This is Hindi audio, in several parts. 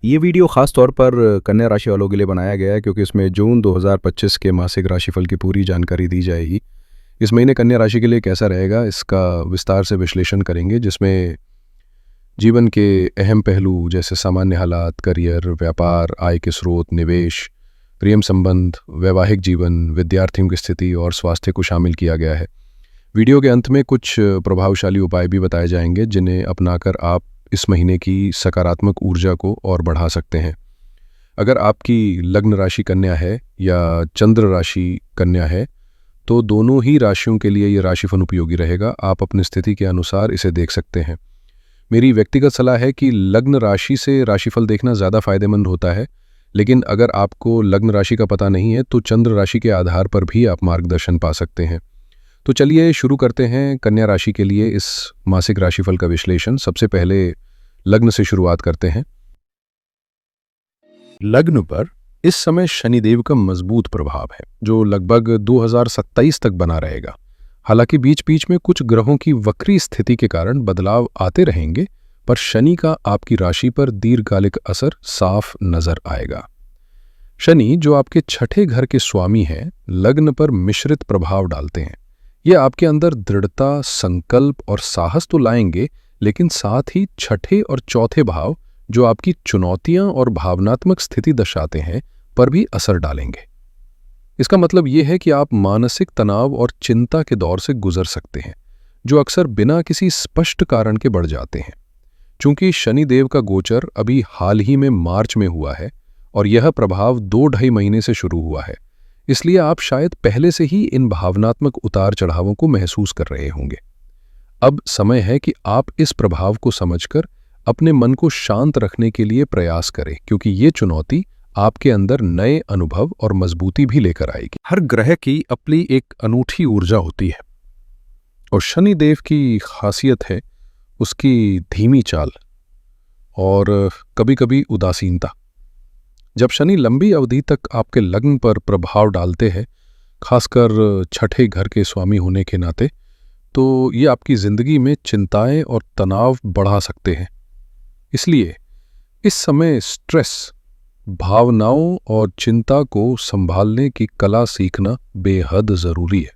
ये वीडियो खास तौर पर कन्या राशि वालों के लिए बनाया गया है क्योंकि इसमें जून 2025 के मासिक राशिफल की पूरी जानकारी दी जाएगी। इस महीने कन्या राशि के लिए कैसा रहेगा इसका विस्तार से विश्लेषण करेंगे, जिसमें जीवन के अहम पहलू जैसे सामान्य हालात, करियर, व्यापार, आय के स्रोत, निवेश, प्रेम संबंध, वैवाहिक जीवन, विद्यार्थियों की स्थिति और स्वास्थ्य को शामिल किया गया है। वीडियो के अंत में कुछ प्रभावशाली उपाय भी बताए जाएंगे जिन्हें अपनाकर आप इस महीने की सकारात्मक ऊर्जा को और बढ़ा सकते हैं। अगर आपकी लग्न राशि कन्या है या चंद्र राशि कन्या है तो दोनों ही राशियों के लिए ये राशिफल उपयोगी रहेगा। आप अपनी स्थिति के अनुसार इसे देख सकते हैं। मेरी व्यक्तिगत सलाह है कि लग्न राशि से राशिफल देखना ज़्यादा फायदेमंद होता है, लेकिन अगर आपको लग्न राशि का पता नहीं है तो चंद्र राशि के आधार पर भी आप मार्गदर्शन पा सकते हैं। तो चलिए शुरू करते हैं कन्या राशि के लिए इस मासिक राशिफल का विश्लेषण। सबसे पहले लग्न से शुरुआत करते हैं। लग्न पर इस समय शनिदेव का मजबूत प्रभाव है जो लगभग 2027 तक बना रहेगा। हालांकि बीच बीच में कुछ ग्रहों की वक्री स्थिति के कारण बदलाव आते रहेंगे, पर शनि का आपकी राशि पर दीर्घकालिक असर साफ नजर आएगा। शनि, जो आपके छठे घर के स्वामी हैं, लग्न पर मिश्रित प्रभाव डालते हैं। ये आपके अंदर दृढ़ता, संकल्प और साहस तो लाएंगे, लेकिन साथ ही छठे और चौथे भाव, जो आपकी चुनौतियां और भावनात्मक स्थिति दर्शाते हैं, पर भी असर डालेंगे। इसका मतलब ये है कि आप मानसिक तनाव और चिंता के दौर से गुजर सकते हैं, जो अक्सर बिना किसी स्पष्ट कारण के बढ़ जाते हैं। चूंकि शनिदेव का गोचर अभी हाल ही में मार्च में हुआ है और यह प्रभाव 2-2.5 महीने से शुरू हुआ है, इसलिए आप शायद पहले से ही इन भावनात्मक उतार चढ़ावों को महसूस कर रहे होंगे। अब समय है कि आप इस प्रभाव को समझकर अपने मन को शांत रखने के लिए प्रयास करें, क्योंकि ये चुनौती आपके अंदर नए अनुभव और मजबूती भी लेकर आएगी। हर ग्रह की अपनी एक अनूठी ऊर्जा होती है और शनिदेव की खासियत है उसकी धीमी चाल और कभी-कभी उदासीनता। जब शनि लंबी अवधि तक आपके लग्न पर प्रभाव डालते हैं, खासकर छठे घर के स्वामी होने के नाते, तो ये आपकी जिंदगी में चिंताएं और तनाव बढ़ा सकते हैं। इसलिए इस समय स्ट्रेस, भावनाओं और चिंता को संभालने की कला सीखना बेहद जरूरी है।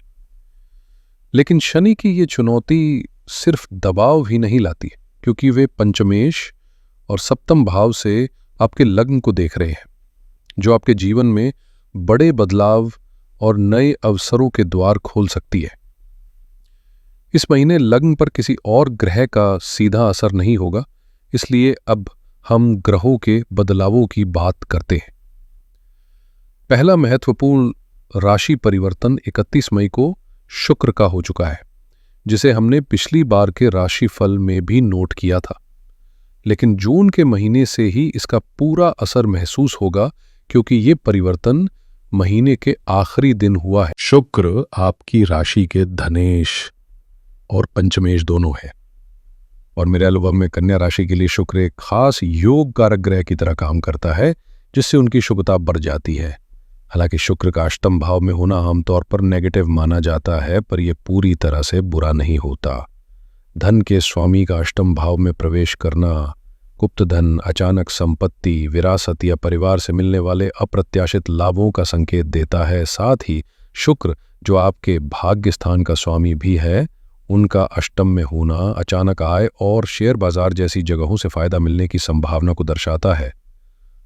लेकिन शनि की ये चुनौती सिर्फ दबाव ही नहीं लाती, क्योंकि वे पंचमेश और सप्तम भाव से आपके लग्न को देख रहे हैं, जो आपके जीवन में बड़े बदलाव और नए अवसरों के द्वार खोल सकती है। इस महीने लग्न पर किसी और ग्रह का सीधा असर नहीं होगा, इसलिए अब हम ग्रहों के बदलावों की बात करते हैं। पहला महत्वपूर्ण राशि परिवर्तन 31 मई को शुक्र का हो चुका है, जिसे हमने पिछली बार के राशिफल में भी नोट किया था। लेकिन जून के महीने से ही इसका पूरा असर महसूस होगा, क्योंकि ये परिवर्तन महीने के आखिरी दिन हुआ है। शुक्र आपकी राशि के धनेश और पंचमेश दोनों है, और मेरे अनुभव में कन्या राशि के लिए शुक्र एक खास योग कारक ग्रह की तरह काम करता है, जिससे उनकी शुभता बढ़ जाती है। हालांकि शुक्र का अष्टम भाव में होना आमतौर पर नेगेटिव माना जाता है, पर यह पूरी तरह से बुरा नहीं होता। धन के स्वामी का अष्टम भाव में प्रवेश करना गुप्त धन, अचानक संपत्ति, विरासत या परिवार से मिलने वाले अप्रत्याशित लाभों का संकेत देता है। साथ ही शुक्र, जो आपके भाग्य स्थान का स्वामी भी है, उनका अष्टम में होना अचानक आय और शेयर बाजार जैसी जगहों से फायदा मिलने की संभावना को दर्शाता है।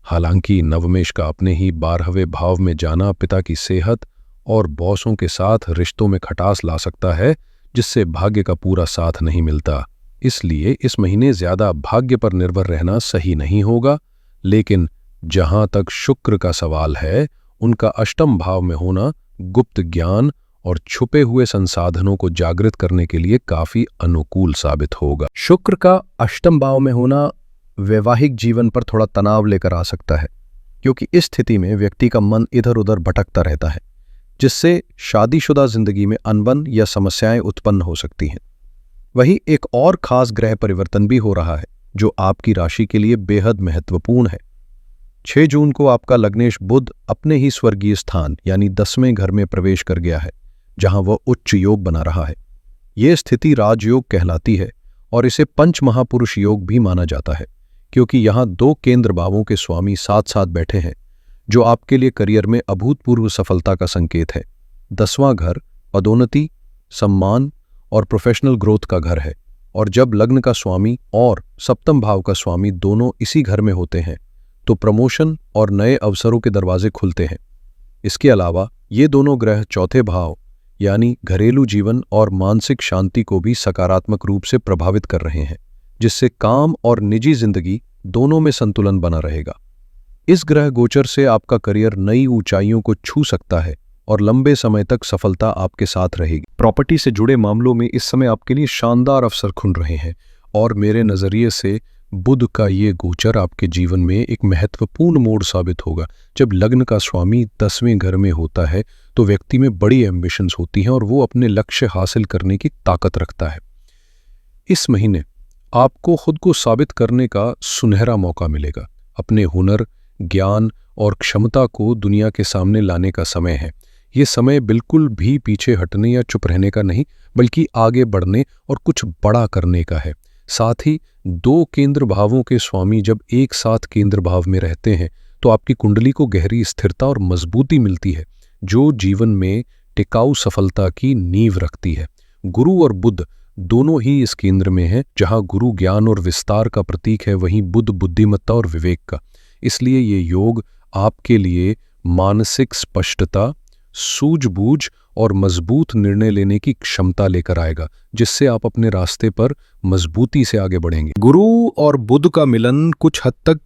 हालांकि नवमेश का अपने ही 12वें भाव में जाना पिता की सेहत और बॉसों के साथ रिश्तों में खटास ला सकता है, जिससे भाग्य का पूरा साथ नहीं मिलता। इसलिए इस महीने ज्यादा भाग्य पर निर्भर रहना सही नहीं होगा। लेकिन जहां तक शुक्र का सवाल है, उनका अष्टम भाव में होना गुप्त ज्ञान और छुपे हुए संसाधनों को जागृत करने के लिए काफी अनुकूल साबित होगा। शुक्र का अष्टम भाव में होना वैवाहिक जीवन पर थोड़ा तनाव लेकर आ सकता है, क्योंकि इस स्थिति में व्यक्ति का मन इधर उधर भटकता रहता है, जिससे शादीशुदा जिंदगी में अनबन या समस्याएं उत्पन्न हो सकती हैं। वहीं एक और खास ग्रह परिवर्तन भी हो रहा है, जो आपकी राशि के लिए बेहद महत्वपूर्ण है। 6 जून को आपका लग्नेश बुध अपने ही स्वर्गीय स्थान यानी 10वें घर में प्रवेश कर गया है, जहां वह उच्च योग बना रहा है। ये स्थिति राजयोग कहलाती है और इसे पंच महापुरुष योग भी माना जाता है, क्योंकि यहाँ दो केंद्र भावों के स्वामी साथ साथ बैठे हैं, जो आपके लिए करियर में अभूतपूर्व सफलता का संकेत है। 10वां घर पदोन्नति, सम्मान और प्रोफेशनल ग्रोथ का घर है, और जब लग्न का स्वामी और सप्तम भाव का स्वामी दोनों इसी घर में होते हैं तो प्रमोशन और नए अवसरों के दरवाजे खुलते हैं। इसके अलावा ये दोनों ग्रह चौथे भाव यानी घरेलू जीवन और मानसिक शांति को भी सकारात्मक रूप से प्रभावित कर रहे हैं, जिससे काम और निजी जिंदगी दोनों में संतुलन बना रहेगा। इस ग्रह गोचर से आपका करियर नई ऊंचाइयों को छू सकता है और लंबे समय तक सफलता आपके साथ रहेगी। प्रॉपर्टी से जुड़े मामलों में इस समय आपके लिए शानदार अवसर खुल रहे हैं, और मेरे नजरिए से बुध का ये गोचर आपके जीवन में एक महत्वपूर्ण मोड़ साबित होगा। जब लग्न का स्वामी 10वें घर में होता है तो व्यक्ति में बड़ी एम्बिशंस होती हैं और वो अपने लक्ष्य हासिल करने की ताकत रखता है। इस महीने आपको खुद को साबित करने का सुनहरा मौका मिलेगा। अपने हुनर, ज्ञान और क्षमता को दुनिया के सामने लाने का समय है। ये समय बिल्कुल भी पीछे हटने या चुप रहने का नहीं, बल्कि आगे बढ़ने और कुछ बड़ा करने का है। साथ ही दो केंद्र भावों के स्वामी जब एक साथ केंद्र भाव में रहते हैं तो आपकी कुंडली को गहरी स्थिरता और मजबूती मिलती है, जो जीवन में टिकाऊ सफलता की नींव रखती है। गुरु और बुध दोनों ही इस केंद्र में हैं। जहां गुरु ज्ञान और विस्तार का प्रतीक है, वहीं बुध बुद्धिमत्ता और विवेक का। इसलिए ये योग आपके लिए मानसिक स्पष्टता, सूझबूझ और मजबूत निर्णय लेने की क्षमता लेकर आएगा, जिससे आप अपने रास्ते पर मजबूती से आगे बढ़ेंगे। गुरु और बुध का मिलन कुछ हद तक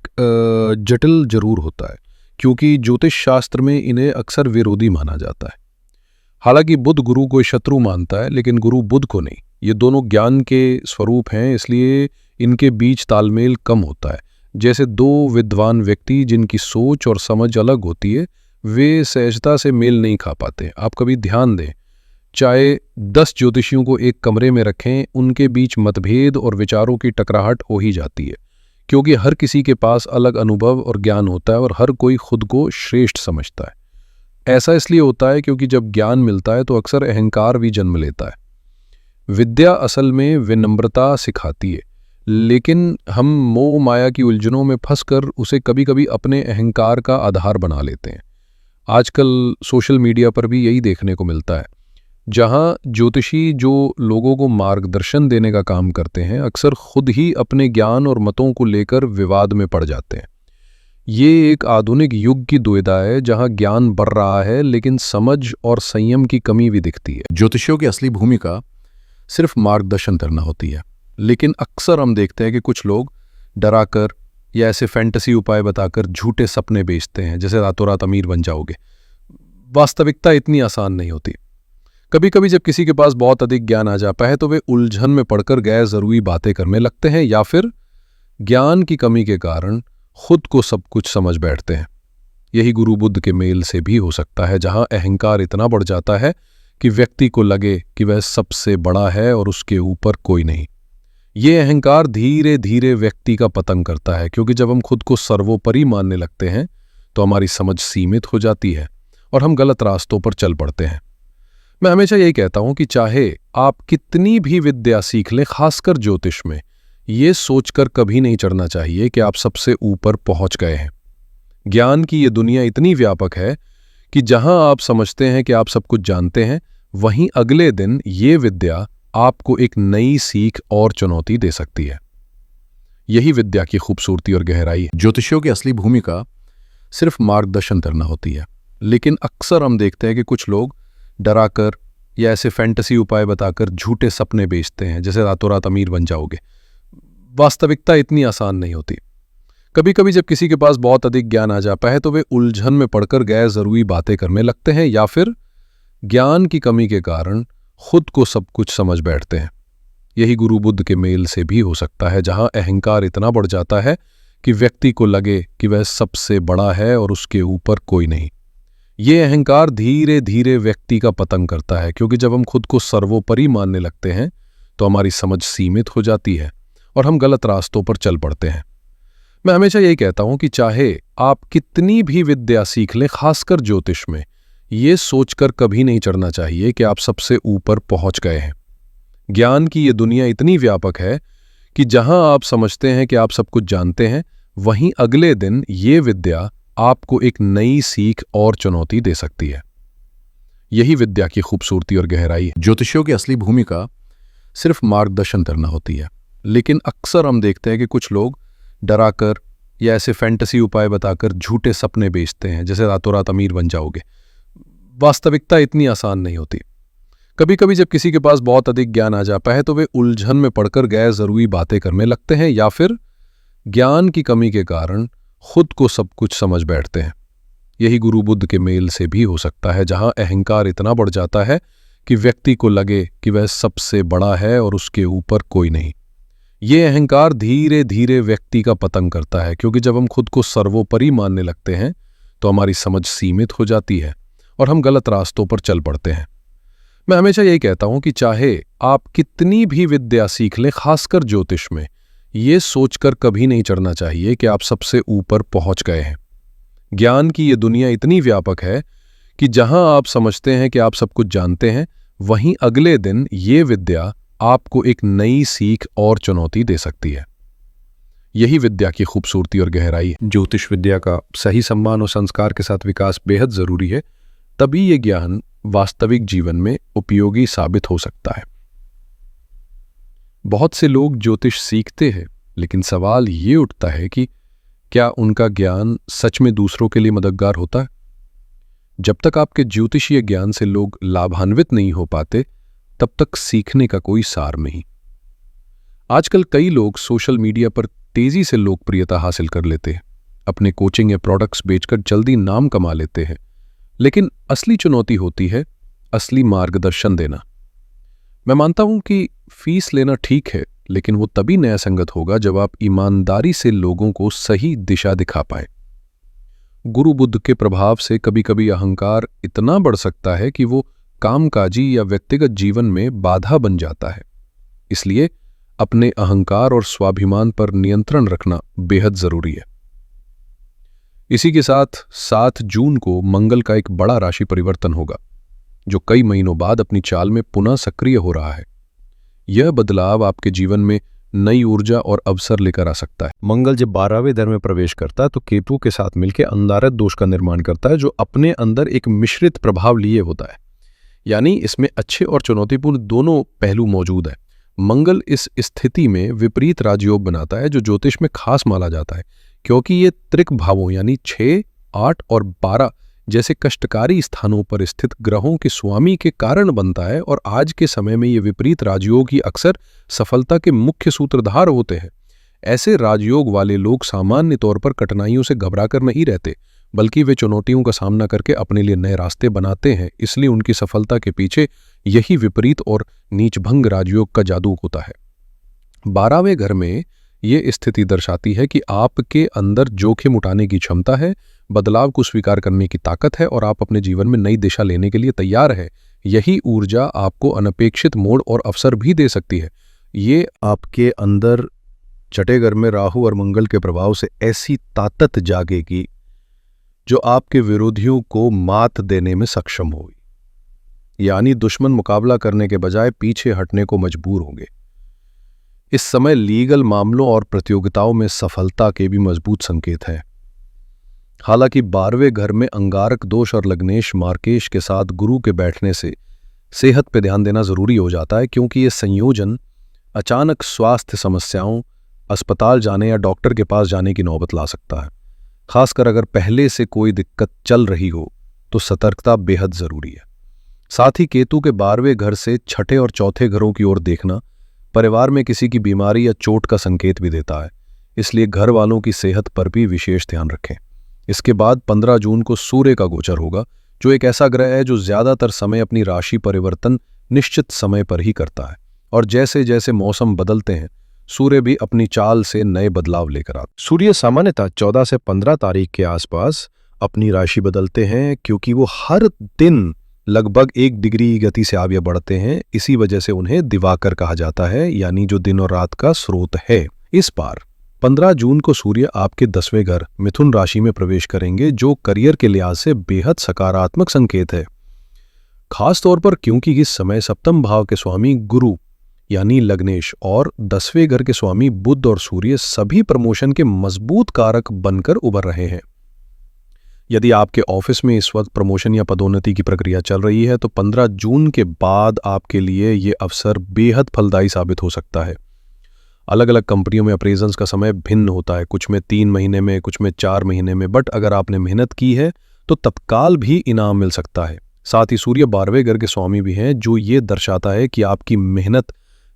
जटिल जरूर होता है, क्योंकि ज्योतिष शास्त्र में इन्हें अक्सर विरोधी माना जाता है। हालांकि बुध गुरु को शत्रु मानता है, लेकिन गुरु बुध को नहीं। ये दोनों ज्ञान के स्वरूप हैं, इसलिए इनके बीच तालमेल कम होता है। जैसे दो विद्वान व्यक्ति जिनकी सोच और समझ अलग होती है, वे सहजता से मेल नहीं खा पाते। आप कभी ध्यान दें, चाहे 10 ज्योतिषियों को एक कमरे में रखें, उनके बीच मतभेद और विचारों की टकराहट हो ही जाती है, क्योंकि हर किसी के पास अलग अनुभव और ज्ञान होता है और हर कोई खुद को श्रेष्ठ समझता है। ऐसा इसलिए होता है क्योंकि जब ज्ञान मिलता है तो अक्सर अहंकार भी जन्म लेता है। विद्या असल में विनम्रता सिखाती है, लेकिन हम मोह माया की उलझनों में फंसकर उसे कभी कभी अपने अहंकार का आधार बना लेते हैं। आजकल सोशल मीडिया पर भी यही देखने को मिलता है, जहां ज्योतिषी जो लोगों को मार्गदर्शन देने का काम करते हैं, अक्सर खुद ही अपने ज्ञान और मतों को लेकर विवाद में पड़ जाते हैं। ये एक आधुनिक युग की दुविधा है, जहां ज्ञान बढ़ रहा है लेकिन समझ और संयम की कमी भी दिखती है। ज्योतिषियों की असली भूमिका सिर्फ मार्गदर्शन करना होती है, लेकिन अक्सर हम देखते हैं कि कुछ लोग डराकर या ऐसे फैंटेसी उपाय बताकर झूठे सपने बेचते हैं, जैसे रातों रात अमीर बन जाओगे। वास्तविकता इतनी आसान नहीं होती। कभी कभी जब किसी के पास बहुत अधिक ज्ञान आ जाता है तो वे उलझन में पड़कर गैर जरूरी बातें करने लगते हैं, या फिर ज्ञान की कमी के कारण खुद को सब कुछ समझ बैठते हैं। यही गुरु बुध के मेल से भी हो सकता है, जहां अहंकार इतना बढ़ जाता है कि व्यक्ति को लगे कि वह सबसे बड़ा है और उसके ऊपर कोई नहीं। ये अहंकार धीरे धीरे व्यक्ति का पतन करता है, क्योंकि जब हम खुद को सर्वोपरि मानने लगते हैं तो हमारी समझ सीमित हो जाती है और हम गलत रास्तों पर चल पड़ते हैं। मैं हमेशा यही कहता हूं कि चाहे आप कितनी भी विद्या सीख लें, खासकर ज्योतिष में, ये सोचकर कभी नहीं चढ़ना चाहिए कि आप सबसे ऊपर पहुंच गए हैं। ज्ञान की ये दुनिया इतनी व्यापक है कि जहां आप समझते हैं कि आप सब कुछ जानते हैं, वहीं अगले दिन ये विद्या आपको एक नई सीख और चुनौती दे सकती है। यही विद्या की खूबसूरती और गहराई है। ज्योतिषियों की असली भूमिका सिर्फ मार्गदर्शन करना होती है, लेकिन अक्सर हम देखते हैं कि कुछ लोग डराकर या ऐसे फैंटेसी उपाय बताकर झूठे सपने बेचते हैं, जैसे रातों रात अमीर बन जाओगे। वास्तविकता इतनी आसान नहीं होती। कभी कभी जब किसी के पास बहुत अधिक ज्ञान आ जाता है तो वे उलझन में पड़कर गैर जरूरी बातें करने लगते हैं, या फिर ज्ञान की कमी के कारण खुद को सब कुछ समझ बैठते हैं। यही गुरु बुध के मेल से भी हो सकता है, जहां अहंकार इतना बढ़ जाता है कि व्यक्ति को लगे कि वह सबसे बड़ा है और उसके ऊपर कोई नहीं। ये अहंकार धीरे धीरे व्यक्ति का पतन करता है, क्योंकि जब हम खुद को सर्वोपरि मानने लगते हैं तो हमारी समझ सीमित हो जाती है और हम गलत रास्तों पर चल पड़ते हैं। मैं हमेशा यही कहता हूं कि चाहे आप कितनी भी विद्या सीख लें, खासकर ज्योतिष में, ये सोचकर कभी नहीं चढ़ना चाहिए कि आप सबसे ऊपर पहुंच गए हैं। ज्ञान की ये दुनिया इतनी व्यापक है कि जहां आप समझते हैं कि आप सब कुछ जानते हैं, वहीं अगले दिन ये विद्या आपको एक नई सीख और चुनौती दे सकती है। यही विद्या की खूबसूरती और गहराई है। ज्योतिषियों की असली भूमिका सिर्फ मार्गदर्शन करना होती है, लेकिन अक्सर हम देखते हैं कि कुछ लोग डराकर या ऐसे फैंटेसी उपाय बताकर झूठे सपने बेचते हैं, जैसे रातों रात अमीर बन जाओगे। वास्तविकता इतनी आसान नहीं होती। कभी कभी जब किसी के पास बहुत अधिक ज्ञान आ जाता है तो वे उलझन में पड़कर गैर जरूरी बातें करने लगते हैं, या फिर ज्ञान की कमी के कारण खुद को सब कुछ समझ बैठते हैं। यही गुरु बुद्ध के मेल से भी हो सकता है, जहां अहंकार इतना बढ़ जाता है कि व्यक्ति को लगे कि वह सबसे बड़ा है और उसके ऊपर कोई नहीं। ये अहंकार धीरे धीरे व्यक्ति का पतन करता है, क्योंकि जब हम खुद को सर्वोपरि मानने लगते हैं तो हमारी समझ सीमित हो जाती है और हम गलत रास्तों पर चल पड़ते हैं। मैं हमेशा यही कहता हूं कि चाहे आप कितनी भी विद्या सीख लें, खासकर ज्योतिष में, ये सोचकर कभी नहीं चढ़ना चाहिए कि आप सबसे ऊपर पहुंच गए हैं। ज्ञान की ये दुनिया इतनी व्यापक है कि जहां आप समझते हैं कि आप सब कुछ जानते हैं, वहीं अगले दिन ये विद्या आपको एक नई सीख और चुनौती दे सकती है। यही विद्या की खूबसूरती और गहराई है। ज्योतिष विद्या का सही सम्मान और संस्कार के साथ विकास बेहद जरूरी है, तभी ये ज्ञान वास्तविक जीवन में उपयोगी साबित हो सकता है। बहुत से लोग ज्योतिष सीखते हैं, लेकिन सवाल ये उठता है कि क्या उनका ज्ञान सच में दूसरों के लिए मददगार होता है? जब तक आपके ज्योतिषीय ज्ञान से लोग लाभान्वित नहीं हो पाते, तब तक सीखने का कोई सार नहीं। आजकल कई लोग सोशल मीडिया पर तेजी से लोकप्रियता हासिल कर लेते हैं, अपने कोचिंग या प्रोडक्ट्स बेचकर जल्दी नाम कमा लेते हैं, लेकिन असली चुनौती होती है असली मार्गदर्शन देना। मैं मानता हूं कि फीस लेना ठीक है, लेकिन वो तभी न्यायसंगत होगा जब आप ईमानदारी से लोगों को सही दिशा दिखा पाए। गुरु बुद्ध के प्रभाव से कभी कभी अहंकार इतना बढ़ सकता है कि वो कामकाजी या व्यक्तिगत जीवन में बाधा बन जाता है। इसलिए अपने अहंकार और स्वाभिमान पर नियंत्रण रखना बेहद जरूरी है। इसी के साथ 7 जून को मंगल का एक बड़ा राशि परिवर्तन होगा, जो कई महीनों बाद अपनी चाल में पुनः सक्रिय हो रहा है। यह बदलाव आपके जीवन में नई ऊर्जा और अवसर लेकर आ सकता है। मंगल जब 12वें घर में प्रवेश करता है तो केतु के साथ मिलकर अंधारत दोष का निर्माण करता है, जो अपने अंदर एक मिश्रित प्रभाव लिए होता है। यानी इसमें अच्छे और चुनौतीपूर्ण दोनों पहलू मौजूद है। मंगल इस स्थिति में विपरीत राजयोग बनाता है, जो ज्योतिष में खास माना जाता है, क्योंकि ये त्रिक भावों यानी 6, 8 और 12 जैसे कष्टकारी स्थानों पर स्थित ग्रहों के स्वामी के कारण बनता है। और आज के समय में ये विपरीत राजयोग ही अक्सर सफलता के मुख्य सूत्रधार होते हैं। ऐसे राजयोग वाले लोग सामान्य तौर पर कठिनाइयों से घबराकर नहीं रहते, बल्कि वे चुनौतियों का सामना करके अपने लिए नए रास्ते बनाते हैं। इसलिए उनकी सफलता के पीछे यही विपरीत और नीचभंग राजयोग का जादू होता है। 12वें घर में ये स्थिति दर्शाती है कि आपके अंदर जोखिम उठाने की क्षमता है, बदलाव को स्वीकार करने की ताकत है और आप अपने जीवन में नई दिशा लेने के लिए तैयार है। यही ऊर्जा आपको अनपेक्षित मोड़ और अवसर भी दे सकती है। ये आपके अंदर छठे घर में राहु और मंगल के प्रभाव से ऐसी ताकत जागेगी जो आपके विरोधियों को मात देने में सक्षम होगी। यानी दुश्मन मुकाबला करने के बजाय पीछे हटने को मजबूर होंगे। इस समय लीगल मामलों और प्रतियोगिताओं में सफलता के भी मजबूत संकेत हैं। हालांकि 12वें घर में अंगारक दोष और लग्नेश मार्केश के साथ गुरु के बैठने से सेहत पर ध्यान देना जरूरी हो जाता है, क्योंकि ये संयोजन अचानक स्वास्थ्य समस्याओं, अस्पताल जाने या डॉक्टर के पास जाने की नौबत ला सकता है। खासकर अगर पहले से कोई दिक्कत चल रही हो तो सतर्कता बेहद जरूरी है। साथ ही केतु के 12वें घर से छठे और चौथे घरों की ओर देखना परिवार में किसी की बीमारी या चोट का संकेत भी देता है। इसलिए घर वालों की सेहत पर भी विशेष ध्यान रखें। इसके बाद 15 जून को सूर्य का गोचर होगा, जो एक ऐसा ग्रह है जो ज्यादातर समय अपनी राशि परिवर्तन निश्चित समय पर ही करता है। और जैसे जैसे मौसम बदलते हैं, सूर्य भी अपनी चाल से नए बदलाव लेकर आता है। सूर्य सामान्यतः 14 से 15 तारीख के आसपास अपनी राशि बदलते हैं, क्योंकि वो हर दिन लगभग 1 डिग्री गति से आगे बढ़ते हैं। इसी वजह से उन्हें दिवाकर कहा जाता है, यानी जो दिन और रात का स्रोत है। इस बार 15 जून को सूर्य आपके 10वें घर मिथुन राशि में प्रवेश करेंगे, जो करियर के लिहाज से बेहद सकारात्मक संकेत है। खास तौर पर क्योंकि इस समय सप्तम भाव के स्वामी गुरु यानी लग्नेश और 10वें घर के स्वामी बुध और सूर्य सभी प्रमोशन के मजबूत कारक बनकर उभर रहे हैं। यदि आपके ऑफिस में इस वक्त प्रमोशन या पदोन्नति की प्रक्रिया चल रही है तो 15 जून के बाद आपके लिए ये अवसर बेहद फलदायी साबित हो सकता है। अलग अलग कंपनियों में अप्रेजल्स का समय भिन्न होता है, कुछ में 3 महीने में, कुछ में 4 महीने में, बट अगर आपने मेहनत की है तो तत्काल भी इनाम मिल सकता है। साथ ही सूर्य 12वें घर के स्वामी भी हैं, जो ये दर्शाता है कि आपकी मेहनत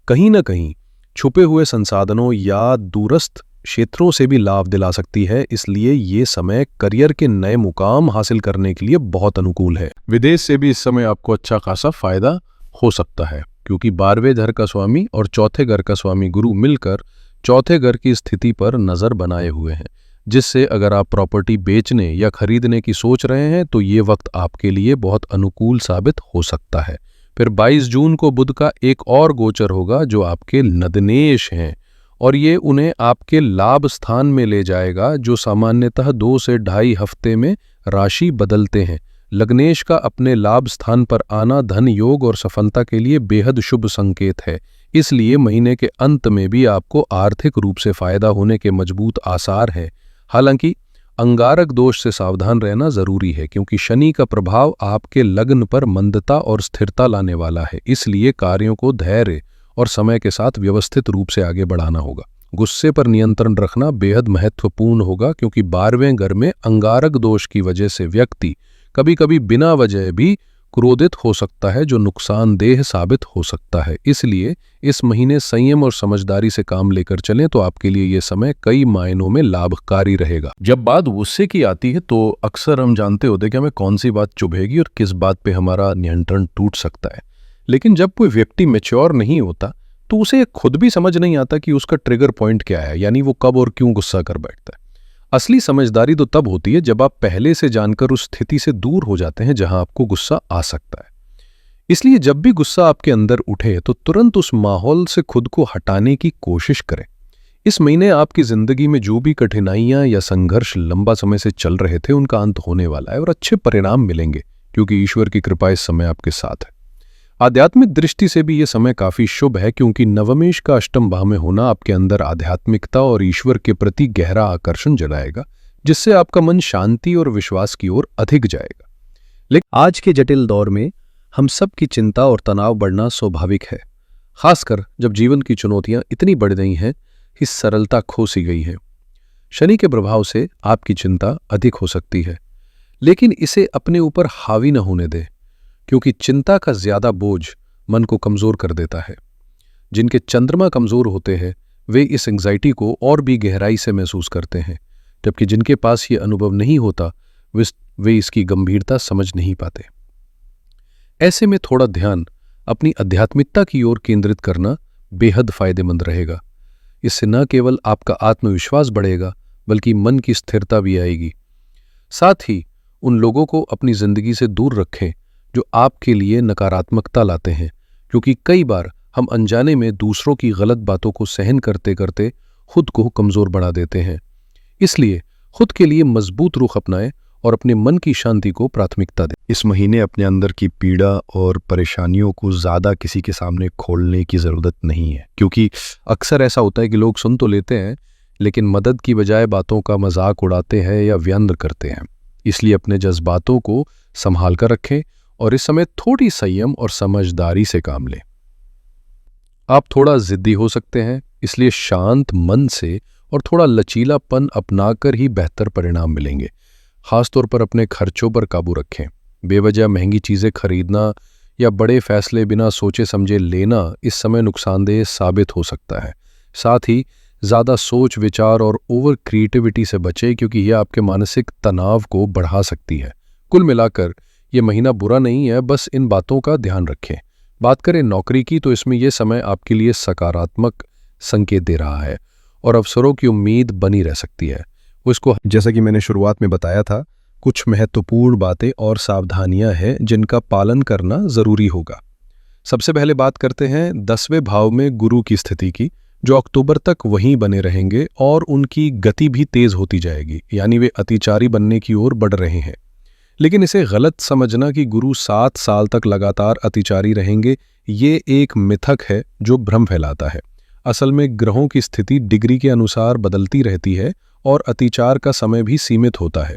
कहीं ना कहीं छुपे हुए संसाधनों या दूरस्थ क्षेत्रों से भी लाभ दिला सकती है। इसलिए ये समय करियर के नए मुकाम हासिल करने के लिए बहुत अनुकूल है। विदेश से भी इस समय आपको अच्छा खासा फायदा हो सकता है, क्योंकि 12वें घर का स्वामी और चौथे घर का स्वामी गुरु मिलकर चौथे घर की स्थिति पर नजर बनाए हुए हैं, जिससे अगर आप प्रॉपर्टी बेचने या खरीदने की सोच रहे हैं तो ये वक्त आपके लिए बहुत अनुकूल साबित हो सकता है। फिर 22 जून को बुध का एक और गोचर होगा जो आपके लग्नेश हैं, और ये उन्हें आपके लाभ स्थान में ले जाएगा, जो सामान्यतः 2 से ढाई हफ्ते में राशि बदलते हैं। लग्नेश का अपने लाभ स्थान पर आना धन योग और सफलता के लिए बेहद शुभ संकेत है। इसलिए महीने के अंत में भी आपको आर्थिक रूप से फायदा होने के मजबूत आसार है। हालांकि अंगारक दोष से सावधान रहना जरूरी है, क्योंकि शनि का प्रभाव आपके लग्न पर मंदता और स्थिरता लाने वाला है। इसलिए कार्यों को धैर्य और समय के साथ व्यवस्थित रूप से आगे बढ़ाना होगा। गुस्से पर नियंत्रण रखना बेहद महत्वपूर्ण होगा, क्योंकि 12वें घर में अंगारक दोष की वजह से व्यक्ति कभी कभी बिना वजह भी क्रोधित हो सकता है, जो नुकसानदेह साबित हो सकता है। इसलिए इस महीने संयम और समझदारी से काम लेकर चलें तो आपके लिए ये समय कई मायनों में लाभकारी रहेगा। जब बात गुस्से की आती है तो अक्सर हम जानते होते कि हमें कौन सी बात चुभेगी और किस बात पे हमारा नियंत्रण टूट सकता है। लेकिन जब कोई व्यक्ति मैच्योर नहीं होता तो उसे खुद भी समझ नहीं आता कि उसका ट्रिगर पॉइंट क्या है, यानी वो कब और क्यों गुस्सा कर बैठता है। असली समझदारी तो तब होती है जब आप पहले से जानकर उस स्थिति से दूर हो जाते हैं जहां आपको गुस्सा आ सकता है। इसलिए जब भी गुस्सा आपके अंदर उठे तो तुरंत उस माहौल से खुद को हटाने की कोशिश करें। इस महीने आपकी जिंदगी में जो भी कठिनाइयां या संघर्ष लंबा समय से चल रहे थे उनका अंत होने वाला है और अच्छे परिणाम मिलेंगे, क्योंकि ईश्वर की कृपा इस समय आपके साथ है। आध्यात्मिक दृष्टि से भी यह समय काफी शुभ है, क्योंकि नवमेश का अष्टम भाव में होना आपके अंदर आध्यात्मिकता और ईश्वर के प्रति गहरा आकर्षण जगाएगा, जिससे आपका मन शांति और विश्वास की ओर अधिक जाएगा। लेकिन आज के जटिल दौर में हम सब की चिंता और तनाव बढ़ना स्वाभाविक है, खासकर जब जीवन की चुनौतियां इतनी बढ़ गई हैं कि सरलता खो सी गई है। शनि के प्रभाव से आपकी चिंता अधिक हो सकती है, लेकिन इसे अपने ऊपर हावी न होने दें, क्योंकि चिंता का ज्यादा बोझ मन को कमजोर कर देता है। जिनके चंद्रमा कमजोर होते हैं वे इस एंग्जाइटी को और भी गहराई से महसूस करते हैं, जबकि जिनके पास ये अनुभव नहीं होता वे इसकी गंभीरता समझ नहीं पाते। ऐसे में थोड़ा ध्यान अपनी आध्यात्मिकता की ओर केंद्रित करना बेहद फायदेमंद रहेगा। इससे न केवल आपका आत्मविश्वास बढ़ेगा, बल्कि मन की स्थिरता भी आएगी। साथ ही उन लोगों को अपनी जिंदगी से दूर रखें जो आपके लिए नकारात्मकता लाते हैं, क्योंकि कई बार हम अनजाने में दूसरों की गलत बातों को सहन करते करते खुद को कमजोर बना देते हैं। इसलिए खुद के लिए मजबूत रुख अपनाएं और अपने मन की शांति को प्राथमिकता दें। इस महीने अपने अंदर की पीड़ा और परेशानियों को ज्यादा किसी के सामने खोलने की जरूरत नहीं है, क्योंकि अक्सर ऐसा होता है कि लोग सुन तो लेते हैं लेकिन मदद की बजाय बातों का मजाक उड़ाते हैं या व्यंग्य करते हैं। इसलिए अपने जज्बातों को संभाल कर रखें और इस समय थोड़ी संयम और समझदारी से काम लें। आप थोड़ा जिद्दी हो सकते हैं, इसलिए शांत मन से और थोड़ा लचीलापन अपनाकर ही बेहतर परिणाम मिलेंगे। खासतौर पर अपने खर्चों पर काबू रखें। बेवजह महंगी चीजें खरीदना या बड़े फैसले बिना सोचे समझे लेना इस समय नुकसानदेह साबित हो सकता है। साथ ही ज्यादा सोच विचार और ओवर क्रिएटिविटी से बचें, क्योंकि यह आपके मानसिक तनाव को बढ़ा सकती है। कुल मिलाकर यह महीना बुरा नहीं है, बस इन बातों का ध्यान रखें। बात करें नौकरी की तो इसमें यह समय आपके लिए सकारात्मक संकेत दे रहा है और अवसरों की उम्मीद बनी रह सकती है। उसको जैसा कि मैंने शुरुआत में बताया था, कुछ महत्वपूर्ण बातें और सावधानियां हैं जिनका पालन करना जरूरी होगा। सबसे पहले बात करते हैं 10वें भाव में गुरु की स्थिति की, जो अक्टूबर तक वहीं बने रहेंगे और उनकी गति भी तेज होती जाएगी, यानी वे अतिचारी बनने की ओर बढ़ रहे हैं। लेकिन इसे गलत समझना कि गुरु 7 साल तक लगातार अतिचारी रहेंगे, ये एक मिथक है जो भ्रम फैलाता है। असल में ग्रहों की स्थिति डिग्री के अनुसार बदलती रहती है और अतिचार का समय भी सीमित होता है।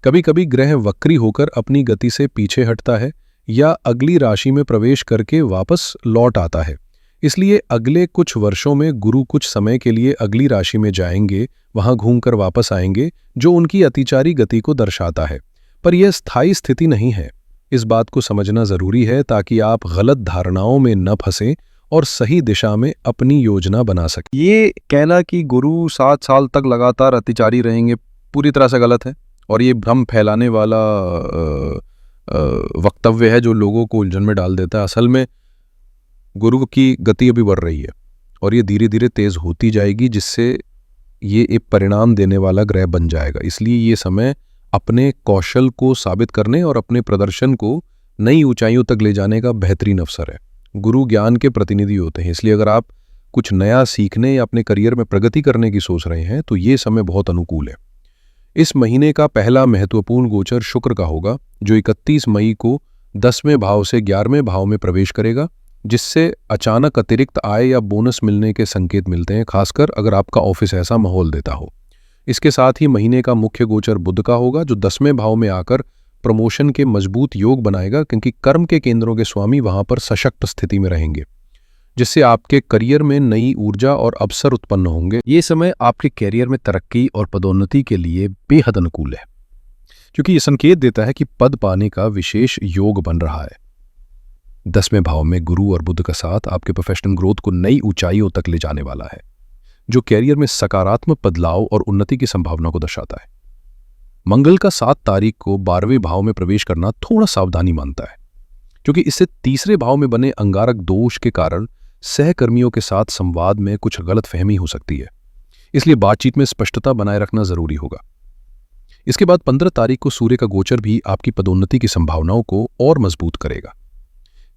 कभी कभी ग्रह वक्री होकर अपनी गति से पीछे हटता है या अगली राशि में प्रवेश करके वापस लौट आता है। इसलिए अगले कुछ वर्षों में गुरु कुछ समय के लिए अगली राशि में जाएंगे, वहां घूमकर वापस आएंगे, जो उनकी अतिचारी गति को दर्शाता है। पर यह स्थायी स्थिति नहीं है। इस बात को समझना जरूरी है ताकि आप गलत धारणाओं में न फंसें और सही दिशा में अपनी योजना बना सकें। ये कहना कि गुरु 7 साल तक लगातार अतिचारी रहेंगे पूरी तरह से गलत है और ये भ्रम फैलाने वाला वक्तव्य है जो लोगों को उलझन में डाल देता है। असल में गुरु की गति अभी बढ़ रही है और ये धीरे धीरे तेज होती जाएगी, जिससे ये एक परिणाम देने वाला ग्रह बन जाएगा। इसलिए ये समय अपने कौशल को साबित करने और अपने प्रदर्शन को नई ऊंचाइयों तक ले जाने का बेहतरीन अवसर है। गुरु ज्ञान के प्रतिनिधि होते हैं, इसलिए अगर आप कुछ नया सीखने या अपने करियर में प्रगति करने की सोच रहे हैं तो ये समय बहुत अनुकूल है। इस महीने का पहला महत्वपूर्ण गोचर शुक्र का होगा, जो 31 मई को 10वें भाव से 11वें भाव में प्रवेश करेगा, जिससे अचानक अतिरिक्त आय या बोनस मिलने के संकेत मिलते हैं, खासकर अगर आपका ऑफिस ऐसा माहौल देता हो। इसके साथ ही महीने का मुख्य गोचर बुध का होगा, जो 10वें भाव में आकर प्रमोशन के मजबूत योग बनाएगा, क्योंकि कर्म के केंद्रों के स्वामी वहां पर सशक्त स्थिति में रहेंगे, जिससे आपके करियर में नई ऊर्जा और अवसर उत्पन्न होंगे। ये समय आपके करियर में तरक्की और पदोन्नति के लिए बेहद अनुकूल है, क्योंकि ये संकेत देता है कि पद पाने का विशेष योग बन रहा है। 10वें भाव में गुरु और बुध का साथ आपके प्रोफेशनल ग्रोथ को नई ऊंचाइयों तक ले जाने वाला है, जो कैरियर में सकारात्मक बदलाव और उन्नति की संभावना को दर्शाता है। मंगल का 7 तारीख को 12वें भाव में प्रवेश करना थोड़ा सावधानी मांगता है, क्योंकि इससे तीसरे भाव में बने अंगारक दोष के कारण सहकर्मियों के साथ संवाद में कुछ गलतफहमी हो सकती है। इसलिए बातचीत में स्पष्टता बनाए रखना जरूरी होगा। इसके बाद 15 तारीख को सूर्य का गोचर भी आपकी पदोन्नति की संभावनाओं को और मजबूत करेगा,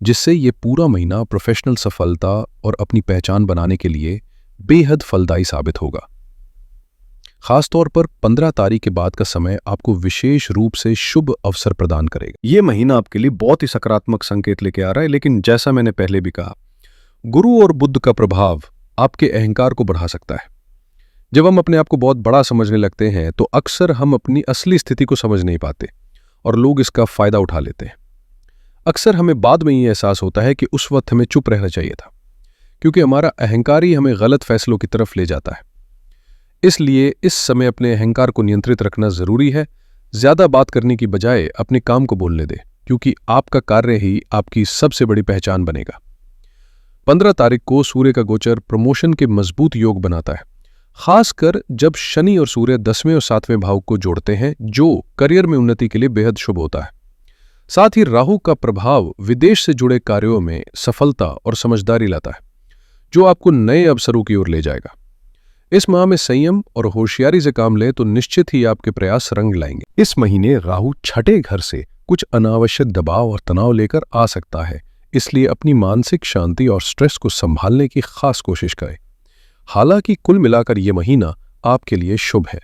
जिससे ये पूरा महीना प्रोफेशनल सफलता और अपनी पहचान बनाने के लिए बेहद फलदायी साबित होगा। खासतौर पर 15 तारीख के बाद का समय आपको विशेष रूप से शुभ अवसर प्रदान करेगा। ये महीना आपके लिए बहुत ही सकारात्मक संकेत लेके आ रहा है, लेकिन जैसा मैंने पहले भी कहा, गुरु और बुध का प्रभाव आपके अहंकार को बढ़ा सकता है। जब हम अपने आप को बहुत बड़ा समझने लगते हैं तो अक्सर हम अपनी असली स्थिति को समझ नहीं पाते और लोग इसका फायदा उठा लेते हैं। अक्सर हमें बाद में ये एहसास होता है कि उस वक्त हमें चुप रहना चाहिए था, क्योंकि हमारा अहंकार ही हमें गलत फैसलों की तरफ ले जाता है। इसलिए इस समय अपने अहंकार को नियंत्रित रखना जरूरी है। ज्यादा बात करने की बजाय अपने काम को बोलने दें, क्योंकि आपका कार्य ही आपकी सबसे बड़ी पहचान बनेगा। 15 तारीख को सूर्य का गोचर प्रमोशन के मजबूत योग बनाता है, खासकर जब शनि और सूर्य 10वें और 7वें भाव को जोड़ते हैं, जो करियर में उन्नति के लिए बेहद शुभ होता है। साथ ही राहु का प्रभाव विदेश से जुड़े कार्यों में सफलता और समझदारी लाता है, जो आपको नए अवसरों की ओर ले जाएगा। इस माह में संयम और होशियारी से काम लें तो निश्चित ही आपके प्रयास रंग लाएंगे। इस महीने राहु छठे घर से कुछ अनावश्यक दबाव और तनाव लेकर आ सकता है, इसलिए अपनी मानसिक शांति और स्ट्रेस को संभालने की खास कोशिश करें। हालांकि कुल मिलाकर यह महीना आपके लिए शुभ है।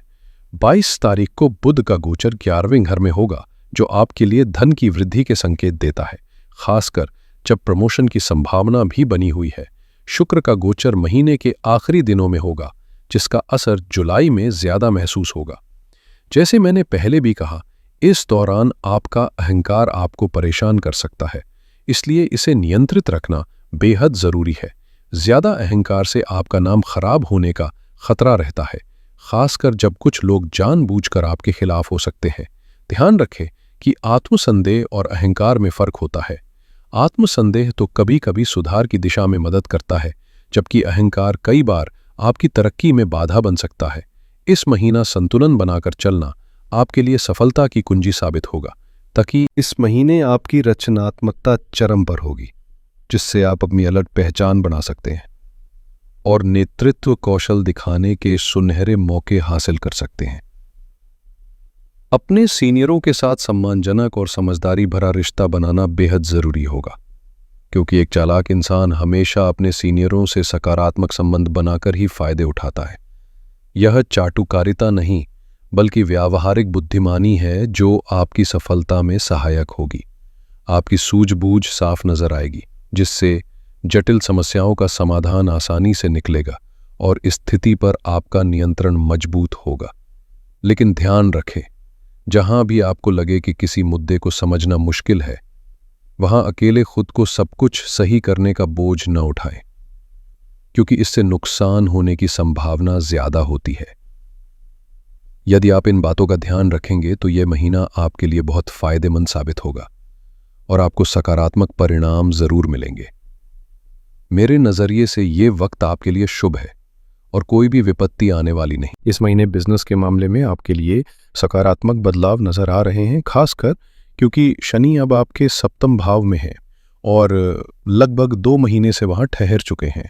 22 तारीख को बुध का गोचर 11वें घर में होगा, जो आपके लिए धन की वृद्धि के संकेत देता है, खासकर जब प्रमोशन की संभावना भी बनी हुई है। शुक्र का गोचर महीने के आखिरी दिनों में होगा, जिसका असर जुलाई में ज्यादा महसूस होगा। जैसे मैंने पहले भी कहा, इस दौरान आपका अहंकार आपको परेशान कर सकता है, इसलिए इसे नियंत्रित रखना बेहद जरूरी है। ज्यादा अहंकार से आपका नाम खराब होने का खतरा रहता है, खासकर जब कुछ लोग जानबूझकर आपके खिलाफ हो सकते हैं। ध्यान रखें कि आत्मसंदेह और अहंकार में फर्क होता है। आत्मसंदेह तो कभी कभी सुधार की दिशा में मदद करता है, जबकि अहंकार कई बार आपकी तरक्की में बाधा बन सकता है। इस महीना संतुलन बनाकर चलना आपके लिए सफलता की कुंजी साबित होगा, ताकि इस महीने आपकी रचनात्मकता चरम पर होगी, जिससे आप अपनी अलग पहचान बना सकते हैं और नेतृत्व कौशल दिखाने के सुनहरे मौके हासिल कर सकते हैं। अपने सीनियरों के साथ सम्मानजनक और समझदारी भरा रिश्ता बनाना बेहद जरूरी होगा, क्योंकि एक चालाक इंसान हमेशा अपने सीनियरों से सकारात्मक संबंध बनाकर ही फायदे उठाता है। यह चाटुकारिता नहीं, बल्कि व्यावहारिक बुद्धिमानी है जो आपकी सफलता में सहायक होगी। आपकी सूझबूझ साफ नजर आएगी, जिससे जटिल समस्याओं का समाधान आसानी से निकलेगा और स्थिति पर आपका नियंत्रण मजबूत होगा। लेकिन ध्यान रखें, जहां भी आपको लगे कि किसी मुद्दे को समझना मुश्किल है, वहां अकेले खुद को सब कुछ सही करने का बोझ न उठाएं, क्योंकि इससे नुकसान होने की संभावना ज्यादा होती है। यदि आप इन बातों का ध्यान रखेंगे तो यह महीना आपके लिए बहुत फायदेमंद साबित होगा और आपको सकारात्मक परिणाम जरूर मिलेंगे। मेरे नजरिए से ये वक्त आपके लिए शुभ है और कोई भी विपत्ति आने वाली नहीं। इस महीने बिजनेस के मामले में आपके लिए सकारात्मक बदलाव नजर आ रहे हैं, खासकर क्योंकि शनि अब आपके सप्तम भाव में है और लगभग 2 महीने से वहां ठहर चुके हैं।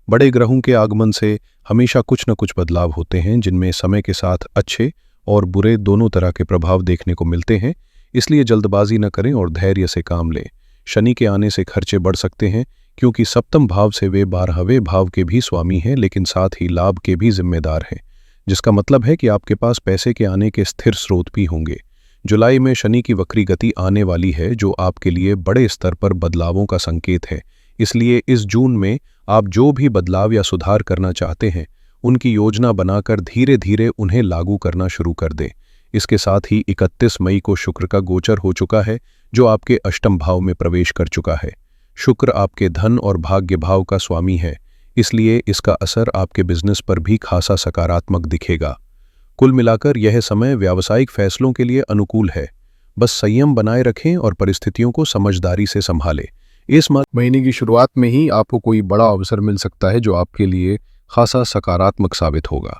बड़े ग्रहों के आगमन से हमेशा कुछ न कुछ बदलाव होते हैं, जिनमें समय के साथ अच्छे और बुरे दोनों तरह के प्रभाव देखने को मिलते हैं। इसलिए जल्दबाजी न करें और धैर्य से काम लें। शनि के आने से खर्चे बढ़ सकते हैं, क्योंकि सप्तम भाव से वे 12वें भाव के भी स्वामी हैं, लेकिन साथ ही लाभ के भी जिम्मेदार हैं, जिसका मतलब है कि आपके पास पैसे के आने के स्थिर स्रोत भी होंगे। जुलाई में शनि की वक्री गति आने वाली है, जो आपके लिए बड़े स्तर पर बदलावों का संकेत है। इसलिए इस जून में आप जो भी बदलाव या सुधार करना चाहते हैं, उनकी योजना बनाकर धीरे धीरे उन्हें लागू करना शुरू कर दें। इसके साथ ही 31 मई को शुक्र का गोचर हो चुका है, जो आपके अष्टम भाव में प्रवेश कर चुका है। शुक्र आपके धन और भाग्य भाव का स्वामी है, इसलिए इसका असर आपके बिजनेस पर भी खासा सकारात्मक दिखेगा। कुल मिलाकर यह समय व्यावसायिक फैसलों के लिए अनुकूल है। बस संयम बनाए रखें और परिस्थितियों को समझदारी से संभालें। इस महीने की शुरुआत में ही आपको कोई बड़ा अवसर मिल सकता है, जो आपके लिए खासा सकारात्मक साबित होगा।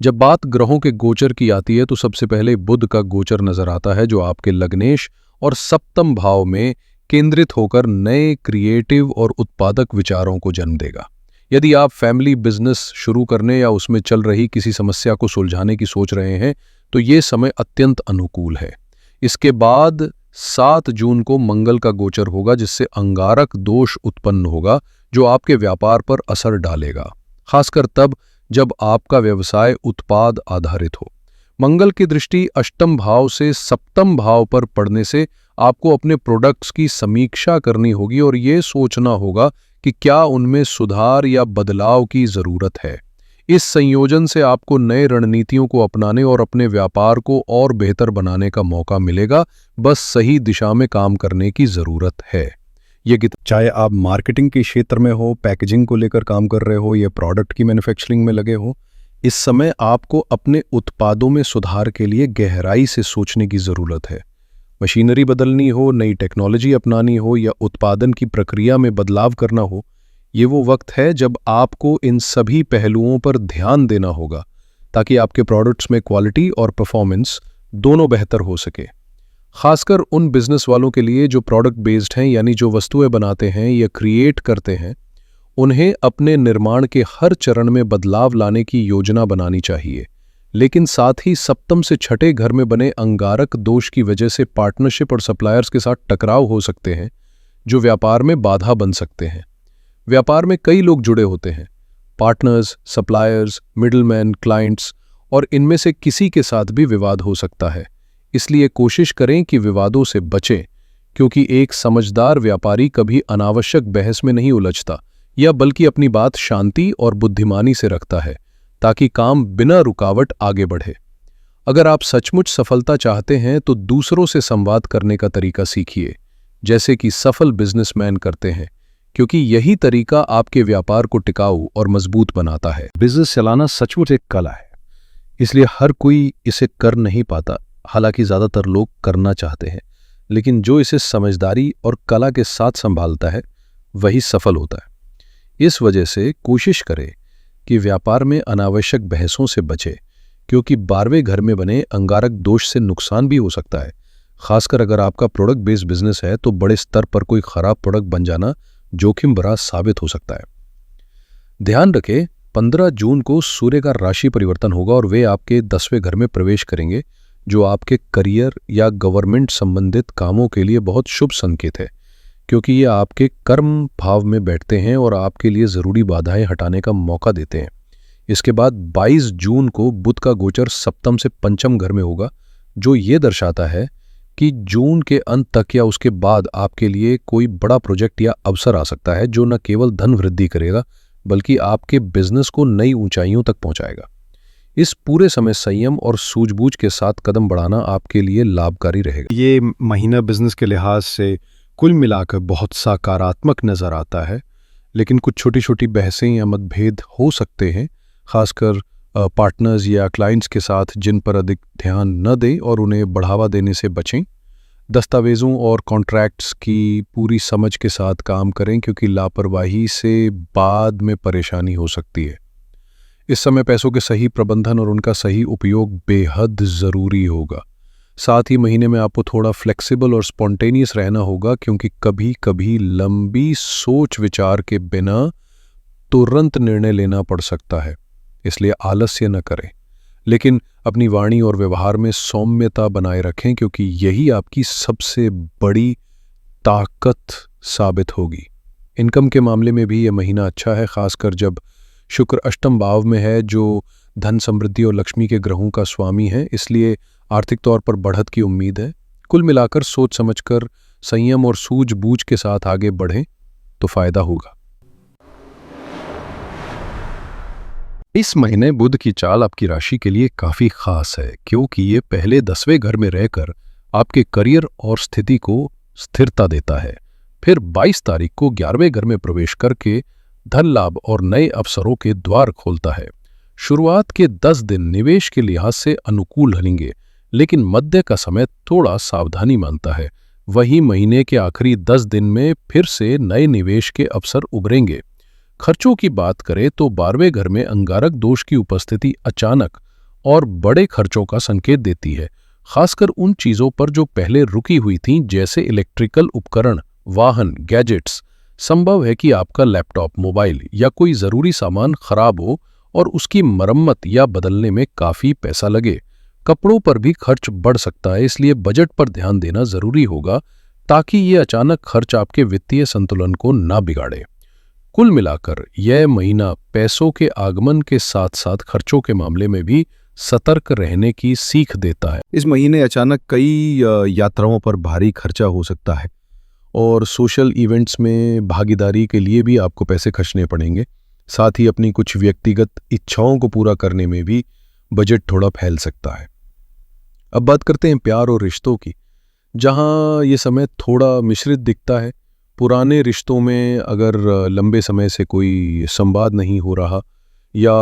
जब बात ग्रहों के गोचर की आती है तो सबसे पहले बुध का गोचर नजर आता है, जो आपके लग्नेश और सप्तम भाव में केंद्रित होकर नए क्रिएटिव और उत्पादक विचारों को जन्म देगा। यदि आप फैमिली बिजनेस शुरू करने या उसमें चल रही किसी समस्या को सुलझाने की सोच रहे हैं, तो ये समय अत्यंत अनुकूल है। इसके बाद 7 जून को मंगल का गोचर होगा, जिससे अंगारक दोष उत्पन्न होगा, जो आपके व्यापार पर असर डालेगा, खासकर तब जब आपका व्यवसाय उत्पाद आधारित हो। मंगल की दृष्टि अष्टम भाव से सप्तम भाव पर पड़ने से आपको अपने प्रोडक्ट्स की समीक्षा करनी होगी और ये सोचना होगा कि क्या उनमें सुधार या बदलाव की जरूरत है। इस संयोजन से आपको नए रणनीतियों को अपनाने और अपने व्यापार को और बेहतर बनाने का मौका मिलेगा। बस सही दिशा में काम करने की जरूरत है। चाहे आप मार्केटिंग के क्षेत्र में हो, पैकेजिंग को लेकर काम कर रहे हो या प्रोडक्ट की मैन्युफैक्चरिंग में लगे हो, इस समय आपको अपने उत्पादों में सुधार के लिए गहराई से सोचने की जरूरत है। मशीनरी बदलनी हो, नई टेक्नोलॉजी अपनानी हो या उत्पादन की प्रक्रिया में बदलाव करना हो, ये वो वक्त है जब आपको इन सभी पहलुओं पर ध्यान देना होगा, ताकि आपके प्रोडक्ट्स में क्वालिटी और परफॉर्मेंस दोनों बेहतर हो सके। खासकर उन बिजनेस वालों के लिए जो प्रोडक्ट बेस्ड हैं, यानी जो वस्तुएं बनाते हैं या क्रिएट करते हैं, उन्हें अपने निर्माण के हर चरण में बदलाव लाने की योजना बनानी चाहिए। लेकिन साथ ही सप्तम से छठे घर में बने अंगारक दोष की वजह से पार्टनरशिप और सप्लायर्स के साथ टकराव हो सकते हैं, जो व्यापार में बाधा बन सकते हैं। व्यापार में कई लोग जुड़े होते हैं, पार्टनर्स, सप्लायर्स, मिडलमैन, क्लाइंट्स, और इनमें से किसी के साथ भी विवाद हो सकता है। इसलिए कोशिश करें कि विवादों से बचें, क्योंकि एक समझदार व्यापारी कभी अनावश्यक बहस में नहीं उलझता, या बल्कि अपनी बात शांति और बुद्धिमानी से रखता है, ताकि काम बिना रुकावट आगे बढ़े। अगर आप सचमुच सफलता चाहते हैं तो दूसरों से संवाद करने का तरीका सीखिए, जैसे कि सफल बिजनेसमैन करते हैं, क्योंकि यही तरीका आपके व्यापार को टिकाऊ और मजबूत बनाता है। बिजनेस चलाना सचमुच एक कला है, इसलिए हर कोई इसे कर नहीं पाता। हालांकि ज़्यादातर लोग करना चाहते हैं, लेकिन जो इसे समझदारी और कला के साथ संभालता है वही सफल होता है। इस वजह से कोशिश करें कि व्यापार में अनावश्यक बहसों से बचे, क्योंकि 12वें घर में बने अंगारक दोष से नुकसान भी हो सकता है। खासकर अगर आपका प्रोडक्ट बेस्ड बिजनेस है तो बड़े स्तर पर कोई खराब प्रोडक्ट बन जाना जोखिम भरा साबित हो सकता है। ध्यान रखें, 15 जून को सूर्य का राशि परिवर्तन होगा और वे आपके 10वें घर में प्रवेश करेंगे, जो आपके करियर या गवर्नमेंट संबंधित कामों के लिए बहुत शुभ संकेत है, क्योंकि ये आपके कर्म भाव में बैठते हैं और आपके लिए ज़रूरी बाधाएं हटाने का मौका देते हैं। इसके बाद 22 जून को बुध का गोचर सप्तम से पंचम घर में होगा, जो ये दर्शाता है कि जून के अंत तक या उसके बाद आपके लिए कोई बड़ा प्रोजेक्ट या अवसर आ सकता है जो न केवल धन वृद्धि करेगा बल्कि आपके बिजनेस को नई ऊंचाइयों तक पहुंचाएगा। इस पूरे समय संयम और सूझबूझ के साथ कदम बढ़ाना आपके लिए लाभकारी रहेगा। ये महीना बिजनेस के लिहाज से कुल मिलाकर बहुत सकारात्मक नजर आता है, लेकिन कुछ छोटी छोटी बहसें या मतभेद हो सकते हैं, खासकर पार्टनर्स या क्लाइंट्स के साथ, जिन पर अधिक ध्यान न दें और उन्हें बढ़ावा देने से बचें। दस्तावेज़ों और कॉन्ट्रैक्ट्स की पूरी समझ के साथ काम करें क्योंकि लापरवाही से बाद में परेशानी हो सकती है। इस समय पैसों के सही प्रबंधन और उनका सही उपयोग बेहद ज़रूरी होगा। साथ ही महीने में आपको थोड़ा फ्लेक्सिबल और स्पॉन्टेनियस रहना होगा क्योंकि कभी कभी लंबी सोच विचार के बिना तुरंत निर्णय लेना पड़ सकता है, इसलिए आलस्य न करें, लेकिन अपनी वाणी और व्यवहार में सौम्यता बनाए रखें क्योंकि यही आपकी सबसे बड़ी ताकत साबित होगी। इनकम के मामले में भी यह महीना अच्छा है, खासकर जब शुक्र अष्टम भाव में है जो धन समृद्धि और लक्ष्मी के ग्रहों का स्वामी है, इसलिए आर्थिक तौर पर बढ़त की उम्मीद है। कुल मिलाकर सोच समझकर संयम और सूझबूझ के साथ आगे बढ़ें तो फायदा होगा। इस महीने बुध की चाल आपकी राशि के लिए काफी खास है क्योंकि ये पहले 10वें घर में रहकर आपके करियर और स्थिति को स्थिरता देता है। फिर 22 तारीख को 11वें घर में प्रवेश करके धन लाभ और नए अवसरों के द्वार खोलता है। शुरुआत के 10 दिन निवेश के लिहाज से अनुकूल रहेंगे, लेकिन मध्य का समय थोड़ा सावधानी मांगता है। वहीं महीने के आखिरी 10 दिन में फिर से नए निवेश के अवसर उभरेंगे। खर्चों की बात करें तो 12वें घर में अंगारक दोष की उपस्थिति अचानक और बड़े खर्चों का संकेत देती है, खासकर उन चीजों पर जो पहले रुकी हुई थीं, जैसे इलेक्ट्रिकल उपकरण, वाहन, गैजेट्स। संभव है कि आपका लैपटॉप, मोबाइल या कोई जरूरी सामान खराब हो और उसकी मरम्मत या बदलने में काफी पैसा लगे। कपड़ों पर भी खर्च बढ़ सकता है, इसलिए बजट पर ध्यान देना जरूरी होगा ताकि ये अचानक खर्च आपके वित्तीय संतुलन को ना बिगाड़े। कुल मिलाकर यह महीना पैसों के आगमन के साथ साथ खर्चों के मामले में भी सतर्क रहने की सीख देता है। इस महीने अचानक कई यात्राओं पर भारी खर्चा हो सकता है और सोशल इवेंट्स में भागीदारी के लिए भी आपको पैसे खर्चने पड़ेंगे। साथ ही अपनी कुछ व्यक्तिगत इच्छाओं को पूरा करने में भी बजट थोड़ा फैल सकता है। अब बात करते हैं प्यार और रिश्तों की, जहां ये समय थोड़ा मिश्रित दिखता है। पुराने रिश्तों में अगर लंबे समय से कोई संवाद नहीं हो रहा या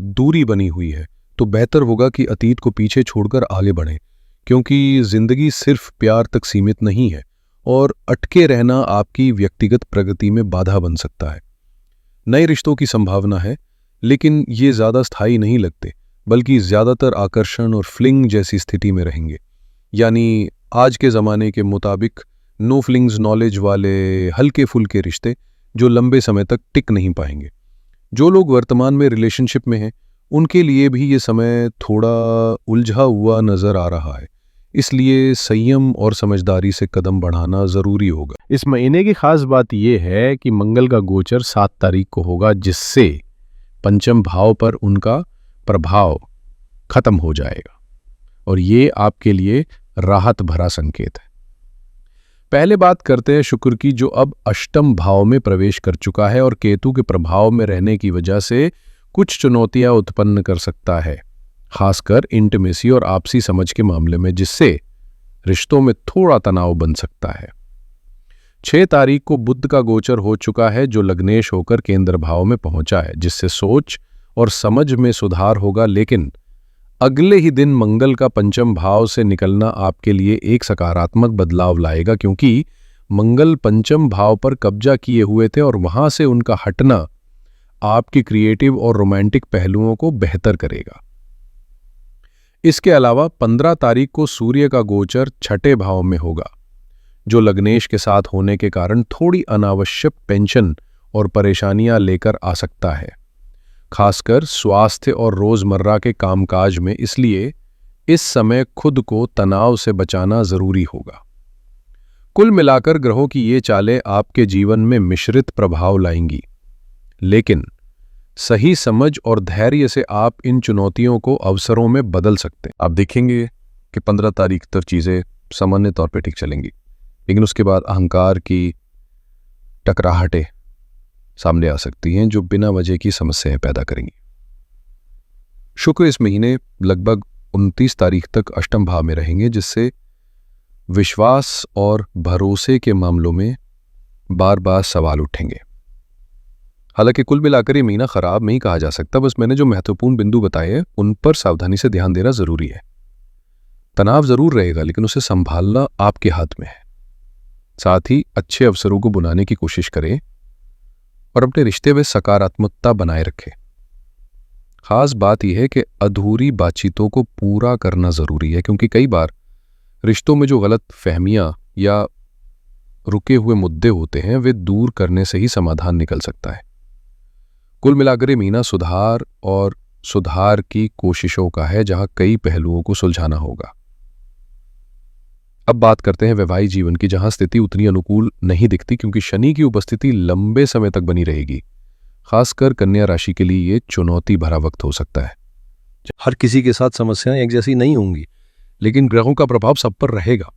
दूरी बनी हुई है तो बेहतर होगा कि अतीत को पीछे छोड़कर आगे बढ़ें, क्योंकि जिंदगी सिर्फ प्यार तक सीमित नहीं है और अटके रहना आपकी व्यक्तिगत प्रगति में बाधा बन सकता है। नए रिश्तों की संभावना है, लेकिन ये ज़्यादा स्थायी नहीं लगते, बल्कि ज़्यादातर आकर्षण और फ्लिंग जैसी स्थिति में रहेंगे। यानी आज के ज़माने के मुताबिक नो फ्लिंग्स नॉलेज वाले हल्के फुल्के रिश्ते जो लंबे समय तक टिक नहीं पाएंगे। जो लोग वर्तमान में रिलेशनशिप में हैं उनके लिए भी ये समय थोड़ा उलझा हुआ नजर आ रहा है, इसलिए संयम और समझदारी से कदम बढ़ाना जरूरी होगा। इस महीने की खास बात यह है कि मंगल का गोचर 7 तारीख को होगा, जिससे पंचम भाव पर उनका प्रभाव खत्म हो जाएगा और ये आपके लिए राहत भरा संकेत है। पहले बात करते हैं शुक्र की, जो अब अष्टम भाव में प्रवेश कर चुका है और केतु के प्रभाव में रहने की वजह से कुछ चुनौतियां उत्पन्न कर सकता है, खासकर इंटीमेसी और आपसी समझ के मामले में, जिससे रिश्तों में थोड़ा तनाव बन सकता है। 6 तारीख को बुध का गोचर हो चुका है जो लग्नेश होकर केंद्र भाव में पहुंचा है, जिससे सोच और समझ में सुधार होगा, लेकिन अगले ही दिन मंगल का पंचम भाव से निकलना आपके लिए एक सकारात्मक बदलाव लाएगा, क्योंकि मंगल पंचम भाव पर कब्जा किए हुए थे और वहां से उनका हटना आपकी क्रिएटिव और रोमांटिक पहलुओं को बेहतर करेगा। इसके अलावा 15 तारीख को सूर्य का गोचर 6ठे भाव में होगा, जो लग्नेश के साथ होने के कारण थोड़ी अनावश्यक टेंशन और परेशानियां लेकर आ सकता है, खासकर स्वास्थ्य और रोजमर्रा के कामकाज में। इसलिए इस समय खुद को तनाव से बचाना जरूरी होगा। कुल मिलाकर ग्रहों की ये चालें आपके जीवन में मिश्रित प्रभाव लाएंगी, लेकिन सही समझ और धैर्य से आप इन चुनौतियों को अवसरों में बदल सकते हैं। आप देखेंगे कि 15 तारीख तक चीजें सामान्य तौर पे ठीक चलेंगी, लेकिन उसके बाद अहंकार की टकराहटें सामने आ सकती हैं जो बिना वजह की समस्याएं पैदा करेंगी। शुक्र इस महीने लगभग 29 तारीख तक अष्टम भाव में रहेंगे, जिससे विश्वास और भरोसे के मामलों में बार बार सवाल उठेंगे। हालांकि कुल मिलाकर ये महीना खराब नहीं कहा जा सकता, बस मैंने जो महत्वपूर्ण बिंदु बताए हैं उन पर सावधानी से ध्यान देना जरूरी है। तनाव जरूर रहेगा, लेकिन उसे संभालना आपके हाथ में है। साथ ही अच्छे अवसरों को बुलाने की कोशिश करें और अपने रिश्ते में सकारात्मकता बनाए रखें। खास बात यह है कि अधूरी बातचीतों को पूरा करना जरूरी है, क्योंकि कई बार रिश्तों में जो गलत फहमियां या रुके हुए मुद्दे होते हैं वे दूर करने से ही समाधान निकल सकता है। कुल मिलाकर ये महीना सुधार की कोशिशों का है, जहां कई पहलुओं को सुलझाना होगा। अब बात करते हैं वैवाहिक जीवन की, जहां स्थिति उतनी अनुकूल नहीं दिखती, क्योंकि शनि की उपस्थिति लंबे समय तक बनी रहेगी। खासकर कन्या राशि के लिए ये चुनौती भरा वक्त हो सकता है। हर किसी के साथ समस्याएं एक जैसी नहीं होंगी, लेकिन ग्रहों का प्रभाव सब पर रहेगा।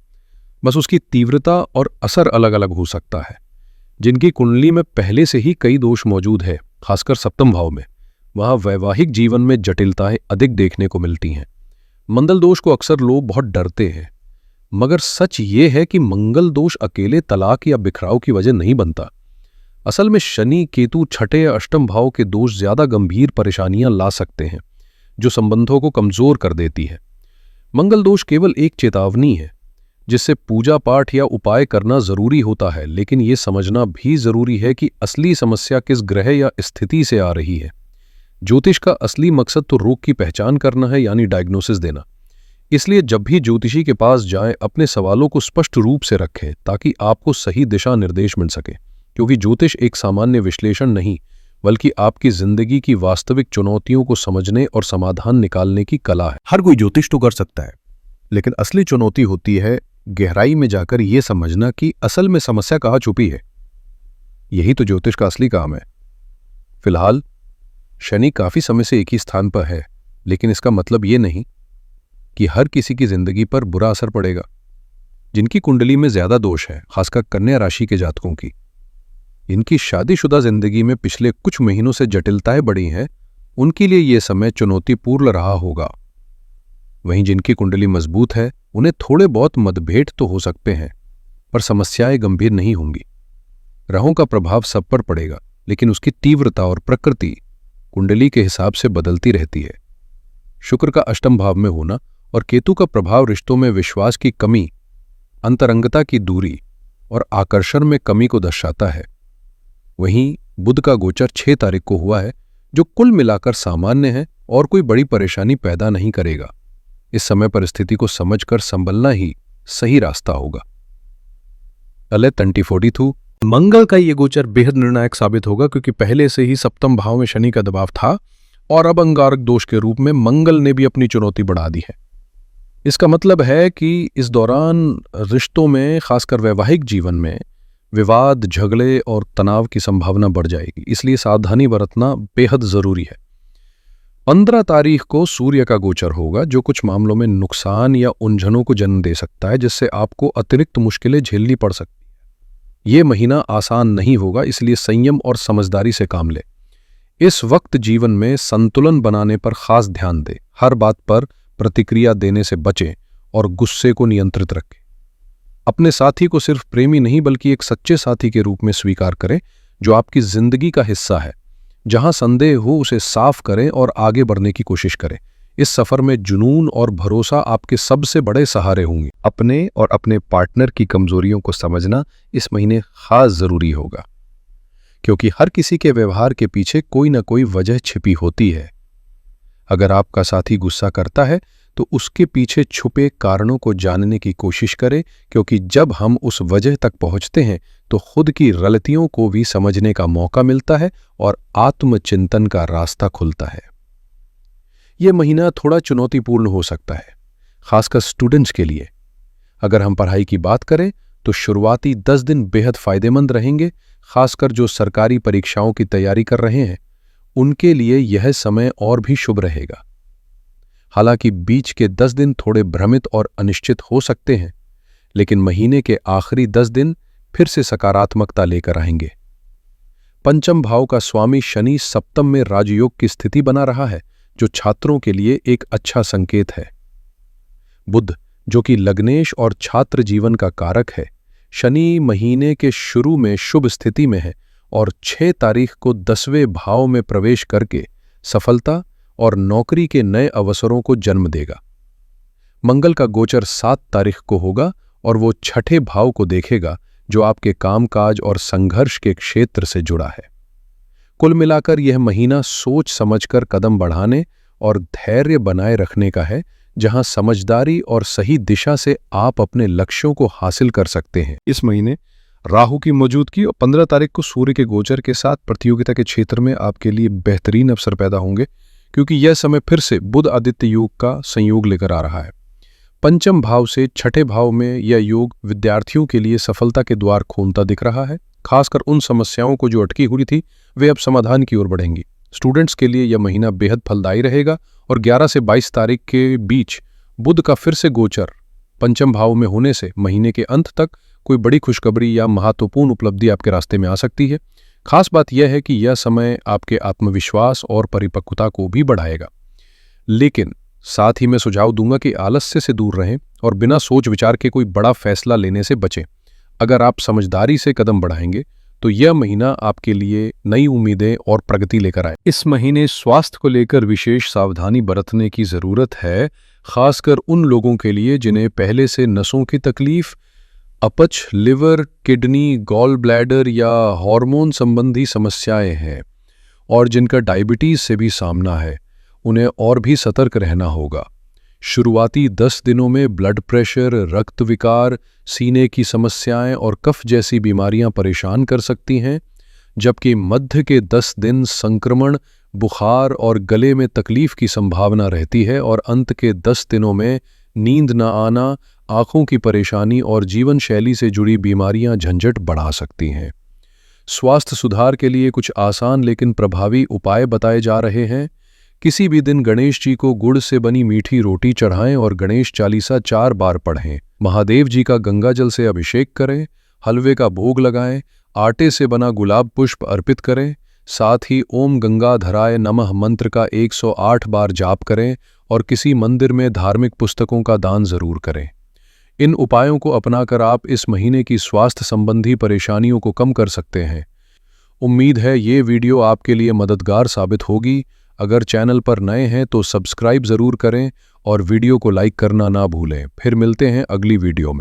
बस उसकी तीव्रता और असर अलग अलग हो सकता है। जिनकी कुंडली में पहले से ही कई दोष मौजूद है, खासकर सप्तम भाव में, वहां वैवाहिक जीवन में जटिलताएं अधिक देखने को मिलती हैं। मंगल दोष को अक्सर लोग बहुत डरते हैं, मगर सच ये है कि मंगल दोष अकेले तलाक या बिखराव की वजह नहीं बनता। असल में शनि केतु छठे या अष्टम भाव के दोष ज्यादा गंभीर परेशानियां ला सकते हैं, जो संबंधों को कमजोर कर देती है। मंगल दोष केवल एक चेतावनी है, जिससे पूजा पाठ या उपाय करना जरूरी होता है, लेकिन यह समझना भी जरूरी है कि असली समस्या किस ग्रह या स्थिति से आ रही है। ज्योतिष का असली मकसद तो रोग की पहचान करना है, यानी डायग्नोसिस देना। इसलिए जब भी ज्योतिषी के पास जाएं, अपने सवालों को स्पष्ट रूप से रखें ताकि आपको सही दिशा निर्देश मिल सके, क्योंकि ज्योतिष एक सामान्य विश्लेषण नहीं, बल्कि आपकी जिंदगी की वास्तविक चुनौतियों को समझने और समाधान निकालने की कला है। हर कोई ज्योतिष तो कर सकता है, लेकिन असली चुनौती होती है गहराई में जाकर यह समझना कि असल में समस्या कहाँ छुपी है। यही तो ज्योतिष का असली काम है। फिलहाल शनि काफी समय से एक ही स्थान पर है, लेकिन इसका मतलब यह नहीं कि हर किसी की जिंदगी पर बुरा असर पड़ेगा। जिनकी कुंडली में ज्यादा दोष है, खासकर कन्या राशि के जातकों की, इनकी शादीशुदा जिंदगी में पिछले कुछ महीनों से जटिलताएं बढ़ी हैं, उनके लिए यह समय चुनौतीपूर्ण रहा होगा। वहीं जिनकी कुंडली मजबूत है, उन्हें थोड़े बहुत मतभेद तो हो सकते हैं, पर समस्याएं गंभीर नहीं होंगी। ग्रहों का प्रभाव सब पर पड़ेगा, लेकिन उसकी तीव्रता और प्रकृति कुंडली के हिसाब से बदलती रहती है। शुक्र का अष्टम भाव में होना और केतु का प्रभाव रिश्तों में विश्वास की कमी, अंतरंगता की दूरी और आकर्षण में कमी को दर्शाता है। वहीं बुध का गोचर 6 तारीख को हुआ है, जो कुल मिलाकर सामान्य है और कोई बड़ी परेशानी पैदा नहीं करेगा। इस समय परिस्थिति को समझकर संभलना ही सही रास्ता होगा। अलग 2042 मंगल का ये गोचर बेहद निर्णायक साबित होगा, क्योंकि पहले से ही सप्तम भाव में शनि का दबाव था और अब अंगारक दोष के रूप में मंगल ने भी अपनी चुनौती बढ़ा दी है। इसका मतलब है कि इस दौरान रिश्तों में, खासकर वैवाहिक जीवन में, विवाद, झगड़े और तनाव की संभावना बढ़ जाएगी। इसलिए सावधानी बरतना बेहद जरूरी है। 15 तारीख को सूर्य का गोचर होगा, जो कुछ मामलों में नुकसान या उलझनों को जन्म दे सकता है, जिससे आपको अतिरिक्त मुश्किलें झेलनी पड़ सकती है। ये महीना आसान नहीं होगा, इसलिए संयम और समझदारी से काम लें। इस वक्त जीवन में संतुलन बनाने पर खास ध्यान दें। हर बात पर प्रतिक्रिया देने से बचें और गुस्से को नियंत्रित रखें। अपने साथी को सिर्फ प्रेमी नहीं, बल्कि एक सच्चे साथी के रूप में स्वीकार करें, जो आपकी जिंदगी का हिस्सा है। जहां संदेह हो उसे साफ करें और आगे बढ़ने की कोशिश करें। इस सफर में जुनून और भरोसा आपके सबसे बड़े सहारे होंगे। अपने और अपने पार्टनर की कमजोरियों को समझना इस महीने खास जरूरी होगा, क्योंकि हर किसी के व्यवहार के पीछे कोई न कोई वजह छिपी होती है। अगर आपका साथी गुस्सा करता है तो उसके पीछे छुपे कारणों को जानने की कोशिश करें, क्योंकि जब हम उस वजह तक पहुंचते हैं तो खुद की गलतियों को भी समझने का मौका मिलता है और आत्मचिंतन का रास्ता खुलता है। यह महीना थोड़ा चुनौतीपूर्ण हो सकता है, खासकर स्टूडेंट्स के लिए। अगर हम पढ़ाई की बात करें तो शुरुआती 10 दिन बेहद फायदेमंद रहेंगे, खासकर जो सरकारी परीक्षाओं की तैयारी कर रहे हैं उनके लिए यह समय और भी शुभ रहेगा। हालांकि बीच के 10 दिन थोड़े भ्रमित और अनिश्चित हो सकते हैं, लेकिन महीने के आखिरी 10 दिन फिर से सकारात्मकता लेकर आएंगे। पंचम भाव का स्वामी शनि सप्तम में राजयोग की स्थिति बना रहा है, जो छात्रों के लिए एक अच्छा संकेत है। बुध, जो कि लग्नेश और छात्र जीवन का कारक है, शनि महीने के शुरू में शुभ स्थिति में है और 6 तारीख को 10वें भाव में प्रवेश करके सफलता और नौकरी के नए अवसरों को जन्म देगा। मंगल का गोचर 7 तारीख को होगा और वो 6ठे भाव को देखेगा, जो आपके कामकाज और संघर्ष के क्षेत्र से जुड़ा है। कुल मिलाकर यह महीना सोच समझकर कदम बढ़ाने और धैर्य बनाए रखने का है, जहां समझदारी और सही दिशा से आप अपने लक्ष्यों को हासिल कर सकते हैं। इस महीने राहु की मौजूदगी और 15 तारीख को सूर्य के गोचर के साथ प्रतियोगिता के क्षेत्र में आपके लिए बेहतरीन अवसर पैदा होंगे, क्योंकि यह समय फिर से बुध आदित्य योग का संयोग लेकर आ रहा है। पंचम भाव से 6ठे भाव में यह योग विद्यार्थियों के लिए सफलता के द्वार खोलता दिख रहा है। खासकर उन समस्याओं को जो अटकी हुई थी, वे अब समाधान की ओर बढ़ेंगी। स्टूडेंट्स के लिए यह महीना बेहद फलदायी रहेगा और 11 से 22 तारीख के बीच बुध का फिर से गोचर पंचम भाव में होने से महीने के अंत तक कोई बड़ी खुशखबरी या महत्वपूर्ण उपलब्धि आपके रास्ते में आ सकती है। खास बात यह है कि यह समय आपके आत्मविश्वास और परिपक्वता को भी बढ़ाएगा। लेकिन साथ ही मैं सुझाव दूंगा कि आलस्य से दूर रहें और बिना सोच विचार के कोई बड़ा फैसला लेने से बचें। अगर आप समझदारी से कदम बढ़ाएंगे तो यह महीना आपके लिए नई उम्मीदें और प्रगति लेकर आए। इस महीने स्वास्थ्य को लेकर विशेष सावधानी बरतने की जरूरत है, खासकर उन लोगों के लिए जिन्हें पहले से नसों की तकलीफ, अपच, लिवर, किडनी, गॉल ब्लैडर या हार्मोन संबंधी समस्याएं हैं और जिनका डायबिटीज से भी सामना है। उन्हें और भी सतर्क रहना होगा। शुरुआती 10 दिनों में ब्लड प्रेशर, रक्त विकार, सीने की समस्याएं और कफ जैसी बीमारियां परेशान कर सकती हैं, जबकि मध्य के 10 दिन संक्रमण, बुखार और गले में तकलीफ की संभावना रहती है और अंत के 10 दिनों में नींद न आना, आंखों की परेशानी और जीवन शैली से जुड़ी बीमारियां झंझट बढ़ा सकती हैं। स्वास्थ्य सुधार के लिए कुछ आसान लेकिन प्रभावी उपाय बताए जा रहे हैं। किसी भी दिन गणेश जी को गुड़ से बनी मीठी रोटी चढ़ाएं और गणेश चालीसा 4 बार पढ़ें। महादेव जी का गंगा जल से अभिषेक करें, हलवे का भोग लगाएं, आटे से बना गुलाब पुष्प अर्पित करें। साथ ही ओम गंगाधराय नमः मंत्र का 108 बार जाप करें और किसी मंदिर में धार्मिक पुस्तकों का दान जरूर करें। इन उपायों को अपनाकर आप इस महीने की स्वास्थ्य संबंधी परेशानियों को कम कर सकते हैं। उम्मीद है ये वीडियो आपके लिए मददगार साबित होगी। अगर चैनल पर नए हैं तो सब्सक्राइब ज़रूर करें और वीडियो को लाइक करना ना भूलें। फिर मिलते हैं अगली वीडियो में।